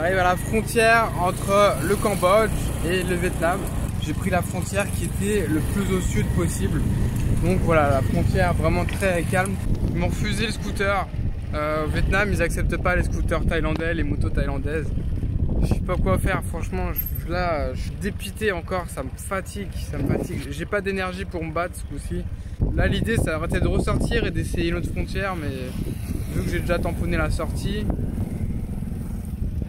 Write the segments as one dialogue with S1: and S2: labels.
S1: J'arrive à la frontière entre le Cambodge et le Vietnam. J'ai pris la frontière qui était le plus au sud possible. Donc voilà, la frontière vraiment très calme. Ils m'ont refusé le scooter. Au Vietnam, ils acceptent pas les scooters thaïlandais, les motos thaïlandaises. Je sais pas quoi faire, franchement, là, je suis dépité encore, ça me fatigue, J'ai pas d'énergie pour me battre ce coup-ci. Là, l'idée, ça aurait été de ressortir et d'essayer une autre frontière, mais vu que j'ai déjà tamponné la sortie,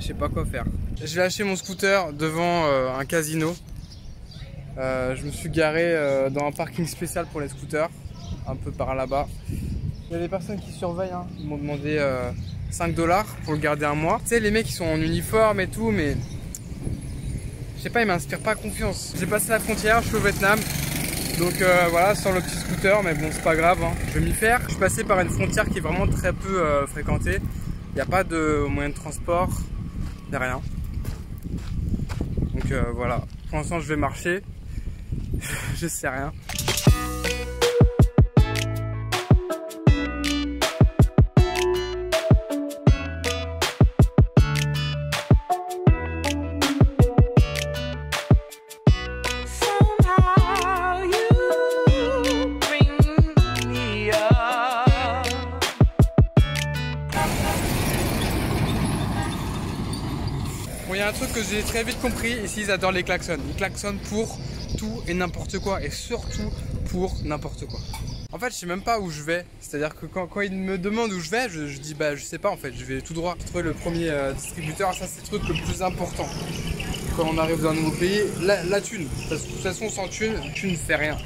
S1: je sais pas quoi faire. J'ai lâché mon scooter devant un casino. Je me suis garé dans un parking spécial pour les scooters, un peu par là-bas. Il y a des personnes qui surveillent, hein. Ils m'ont demandé 5 $ pour le garder un mois. Tu sais, les mecs ils sont en uniforme et tout, mais je sais pas, ils m'inspirent pas confiance. J'ai passé la frontière, je suis au Vietnam. Donc voilà, sans le petit scooter, mais bon, c'est pas grave, hein. Je vais m'y faire. Je suis passé par une frontière qui est vraiment très peu fréquentée. Il n'y a pas de moyen de transport, il n'y a rien. Donc voilà, pour l'instant je vais marcher. Je sais rien. Bon, il y a un truc que j'ai très vite compris, ici ils adorent les klaxons. Ils klaxonnent pour tout et n'importe quoi, et surtout pour n'importe quoi. En fait, je sais même pas où je vais. C'est-à-dire que quand ils me demandent où je vais, je dis bah je sais pas en fait, je vais tout droit. Trouver le premier distributeur, ça c'est le truc le plus important. Quand on arrive dans un nouveau pays, la thune. Parce que de toute façon sans thune, tu ne fais rien.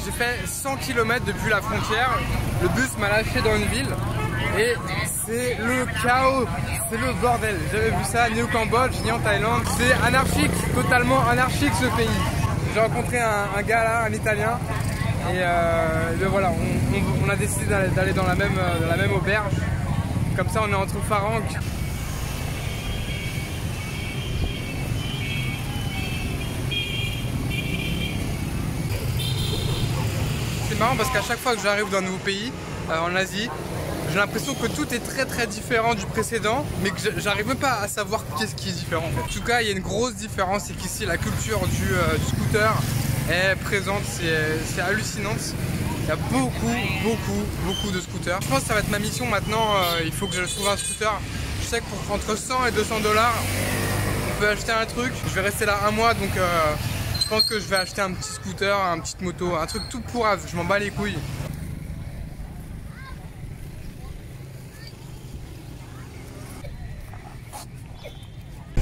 S1: J'ai fait 100 km depuis la frontière, le bus m'a lâché dans une ville et c'est le chaos, c'est le bordel. J'avais vu ça ni au Cambodge ni en Thaïlande, c'est anarchique, totalement anarchique ce pays. J'ai rencontré un gars là, un Italien et voilà, on a décidé d'aller dans la même auberge, comme ça on est entre Pharangue. C'est marrant parce qu'à chaque fois que j'arrive dans un nouveau pays, en Asie, j'ai l'impression que tout est très différent du précédent, mais que j'arrive même pas à savoir qu'est-ce qui est différent en fait. En tout cas, il y a une grosse différence, c'est qu'ici la culture du scooter est présente, c'est hallucinante. Il y a beaucoup de scooters. Je pense que ça va être ma mission maintenant, il faut que je trouve un scooter. Je sais que pour entre 100 et 200 $, on peut acheter un truc. Je vais rester là un mois, donc je pense que je vais acheter un petit scooter, une petite moto, un truc tout pourrave, je m'en bats les couilles.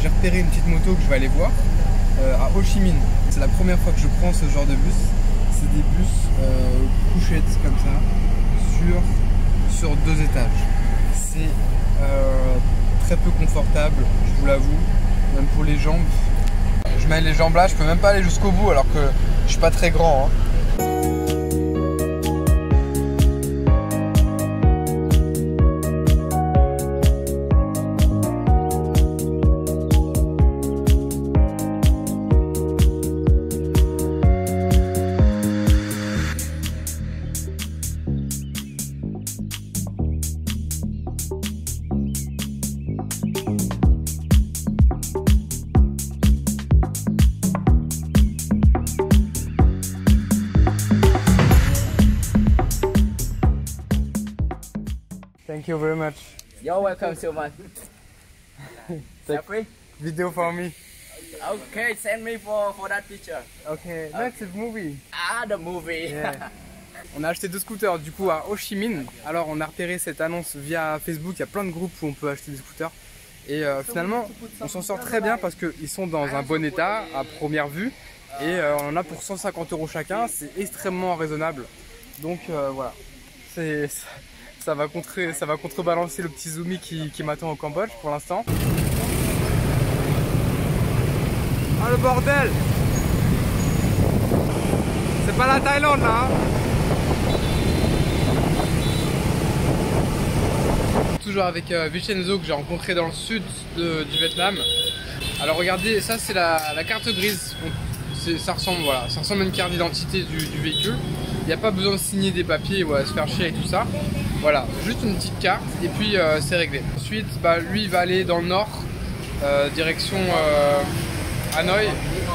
S1: J'ai repéré une petite moto que je vais aller voir à Ho Chi Minh. C'est la première fois que je prends ce genre de bus. C'est des bus couchettes comme ça, sur 2 étages. C'est très peu confortable, je vous l'avoue, même pour les jambes. Je mets les jambes là, je peux même pas aller jusqu'au bout alors que je suis pas très grand, hein. Thank you very much.
S2: You're welcome so much.
S1: Take video for me.
S2: Okay, send me for that picture.
S1: Okay, that's a movie.
S2: Ah, the movie.
S1: Yeah. On a acheté 2 scooters du coup à Ho Chi Minh. Alors on a repéré cette annonce via Facebook, il y a plein de groupes où on peut acheter des scooters. Et finalement on s'en sort très bien parce qu'ils sont dans un bon état à première vue. Et on en a pour 150 € chacun, c'est extrêmement raisonnable. Donc voilà, ça va contrebalancer le petit Zoumi qui m'attend au Cambodge pour l'instant. Oh le bordel! C'est pas la Thaïlande là hein. Toujours avec Vincenzo que j'ai rencontré dans le sud du Vietnam. Alors regardez, ça c'est la carte grise. Ça ressemble, voilà, ça ressemble à une carte d'identité du véhicule. Il n'y a pas besoin de signer des papiers ou à se faire chier et tout ça. Voilà, juste une petite carte et puis c'est réglé. Ensuite, lui il va aller dans le nord, direction Hanoï.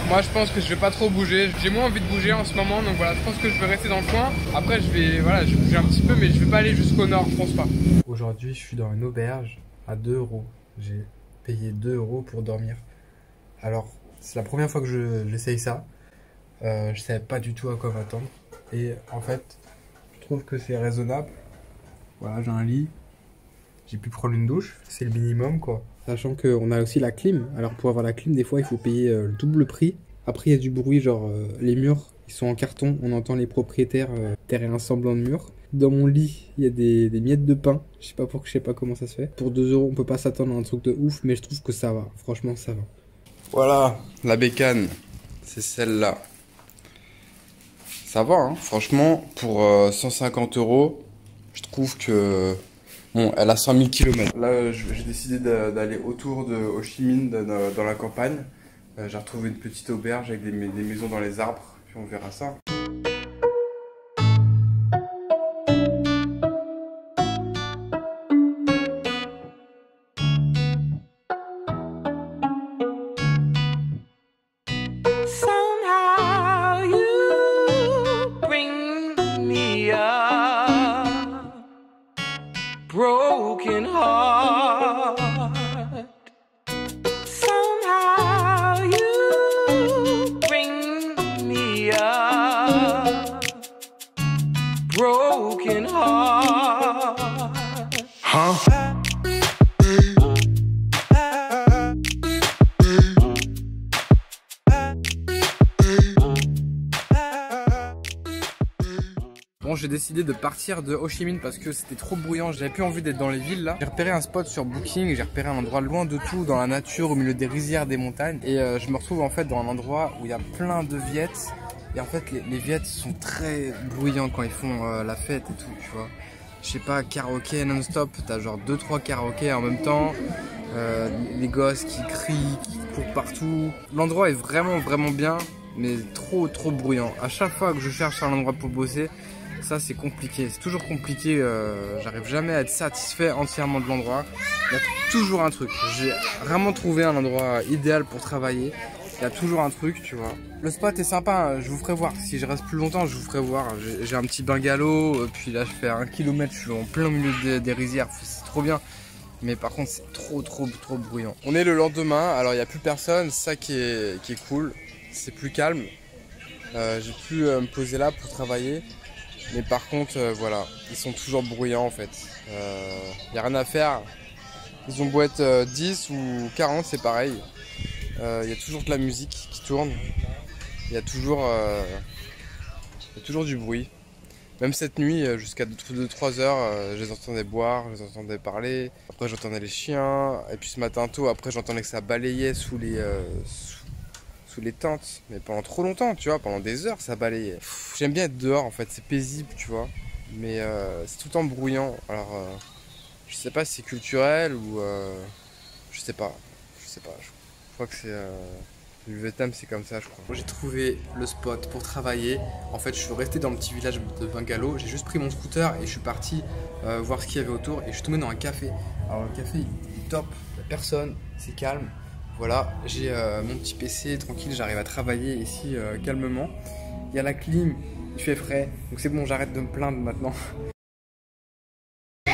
S1: Moi je pense que je vais pas trop bouger. J'ai moins envie de bouger en ce moment, donc voilà, je pense que je vais rester dans le coin. Après je vais bouger un petit peu, mais je vais pas aller jusqu'au nord, je pense pas. Aujourd'hui je suis dans une auberge à 2 €. J'ai payé 2 € pour dormir. Alors c'est la première fois que j'essaye ça. Je savais pas du tout à quoi m'attendre. Et en fait, je trouve que c'est raisonnable. Voilà, j'ai un lit. J'ai pu prendre une douche. C'est le minimum quoi. Sachant qu'on a aussi la clim. Alors pour avoir la clim, des fois il faut payer le double prix. Après il y a du bruit, genre les murs, ils sont en carton. On entend les propriétaires derrière un semblant de mur. Dans mon lit, il y a des miettes de pain. Je sais pas comment ça se fait. Pour 2 €, on peut pas s'attendre à un truc de ouf, mais je trouve que ça va. Franchement, ça va. Voilà, la bécane, c'est celle-là. Ça va, hein, franchement, pour 150 €, je trouve que... Bon, elle a 100 000 km. Là, j'ai décidé d'aller autour de Ho Chi Minh, dans la campagne. J'ai retrouvé une petite auberge avec des maisons dans les arbres, puis on verra ça.
S2: Broken heart. Somehow you bring me a broken heart. Huh?
S1: Bon, j'ai décidé de partir de Ho Chi Minh parce que c'était trop bruyant, j'avais plus envie d'être dans les villes là. J'ai repéré un spot sur Booking, j'ai repéré un endroit loin de tout, dans la nature, au milieu des rizières, des montagnes. Et je me retrouve en fait dans un endroit où il y a plein de Viettes. Et en fait les Viettes sont très bruyants quand ils font la fête et tout, tu vois. Je sais pas, karaoké non-stop, t'as genre 2-3 karaokés en même temps. Les gosses qui crient, qui courent partout. L'endroit est vraiment bien, mais trop bruyant. À chaque fois que je cherche un endroit pour bosser, ça c'est compliqué, c'est toujours compliqué, j'arrive jamais à être satisfait entièrement de l'endroit. Il y a toujours un truc, j'ai vraiment trouvé un endroit idéal pour travailler. Il y a toujours un truc, tu vois. Le spot est sympa, je vous ferai voir. Si je reste plus longtemps, je vous ferai voir. J'ai un petit bungalow, puis là je fais 1 km, je suis en plein milieu des rizières, c'est trop bien. Mais par contre c'est trop bruyant. On est le lendemain, alors il n'y a plus personne, c'est ça qui est cool. C'est plus calme. J'ai pu me poser là pour travailler. Mais par contre, voilà, ils sont toujours bruyants en fait. Y a rien à faire. Ils ont beau être 10 ou 40, c'est pareil. Y a toujours de la musique qui tourne. Il y a toujours du bruit. Même cette nuit, jusqu'à 2-3 heures, je les entendais boire, je les entendais parler. Après, j'entendais les chiens. Et puis ce matin tôt, après, j'entendais que ça balayait sous les tentes, mais pendant trop longtemps, tu vois, pendant des heures ça balayait. J'aime bien être dehors en fait, c'est paisible, tu vois, mais c'est tout le temps bruyant. Alors je sais pas si c'est culturel ou je sais pas, je crois que c'est le Vietnam, c'est comme ça, je crois. J'ai trouvé le spot pour travailler. En fait, je suis resté dans le petit village de bungalow, j'ai juste pris mon scooter et je suis parti voir ce qu'il y avait autour et je suis tombé dans un café. Alors le café il est top, il n'y a personne, c'est calme. Voilà, j'ai mon petit PC tranquille, j'arrive à travailler ici calmement. Il y a la clim, il fait frais, donc c'est bon, j'arrête de me plaindre maintenant. C'est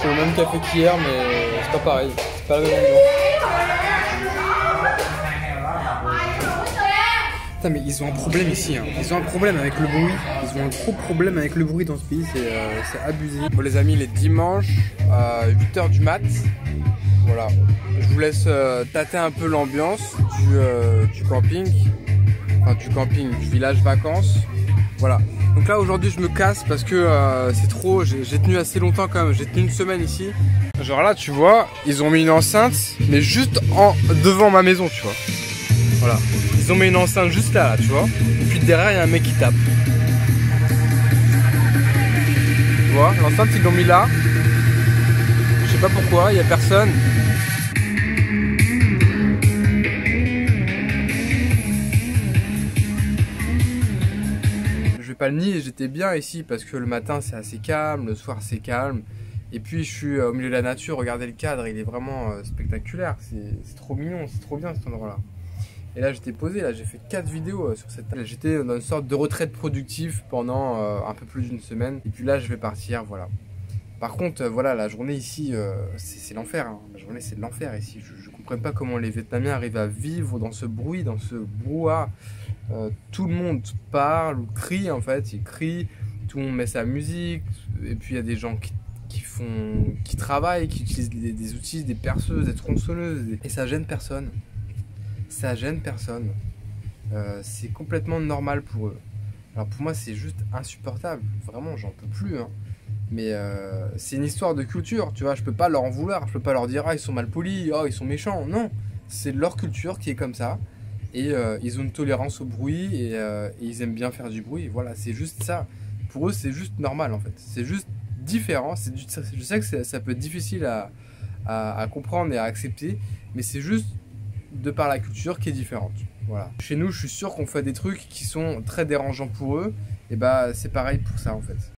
S1: le même café qu'hier, mais c'est pas pareil, c'est pas la même ambiance. Putain, mais ils ont un problème ici, hein. Ils ont un problème avec le bruit. Ils ont un gros problème avec le bruit dans ce pays, c'est abusé. Bon les amis, les dimanches à 8h du mat, voilà. Je vous laisse tâter un peu l'ambiance du camping. Enfin du camping, du village vacances. Voilà. Donc là aujourd'hui je me casse parce que c'est trop, j'ai tenu assez longtemps quand même, j'ai tenu une semaine ici. Genre là tu vois, ils ont mis une enceinte, mais juste devant ma maison tu vois. Voilà. Ils ont mis une enceinte juste là, tu vois. Et puis derrière, il y a un mec qui tape. Tu vois, l'enceinte, ils l'ont mis là. Je sais pas pourquoi, il y a personne. Je vais pas le nier, j'étais bien ici parce que le matin, c'est assez calme, le soir, c'est calme. Et puis, je suis au milieu de la nature, regardez le cadre, il est vraiment spectaculaire. C'est trop mignon, c'est trop bien cet endroit-là. Et là j'étais posé, là j'ai fait 4 vidéos sur cette table. J'étais dans une sorte de retraite productive pendant un peu plus d'une semaine. Et puis là je vais partir, voilà. Par contre, voilà, la journée ici, c'est l'enfer. Hein. La journée c'est de l'enfer ici. Je comprends pas comment les Vietnamiens arrivent à vivre dans ce bruit, dans ce brouhaha. Tout le monde parle ou crie en fait. Ils crient, tout le monde met sa musique. Et puis il y a des gens qui travaillent, qui utilisent des outils, des perceuses, des tronçonneuses. Et ça gêne personne. Ça gêne personne, c'est complètement normal pour eux. Alors pour moi c'est juste insupportable, vraiment j'en peux plus hein. Mais c'est une histoire de culture, tu vois, je peux pas leur en vouloir, je peux pas leur dire ah ils sont mal polis, ah ils sont méchants, non. C'est leur culture qui est comme ça, et ils ont une tolérance au bruit, et ils aiment bien faire du bruit, voilà, c'est juste ça. Pour eux c'est juste normal en fait, c'est juste différent, je sais que ça peut être difficile à comprendre et à accepter, mais c'est juste de par la culture qui est différente. Voilà. Chez nous, je suis sûr qu'on fait des trucs qui sont très dérangeants pour eux, et bah c'est pareil pour ça en fait.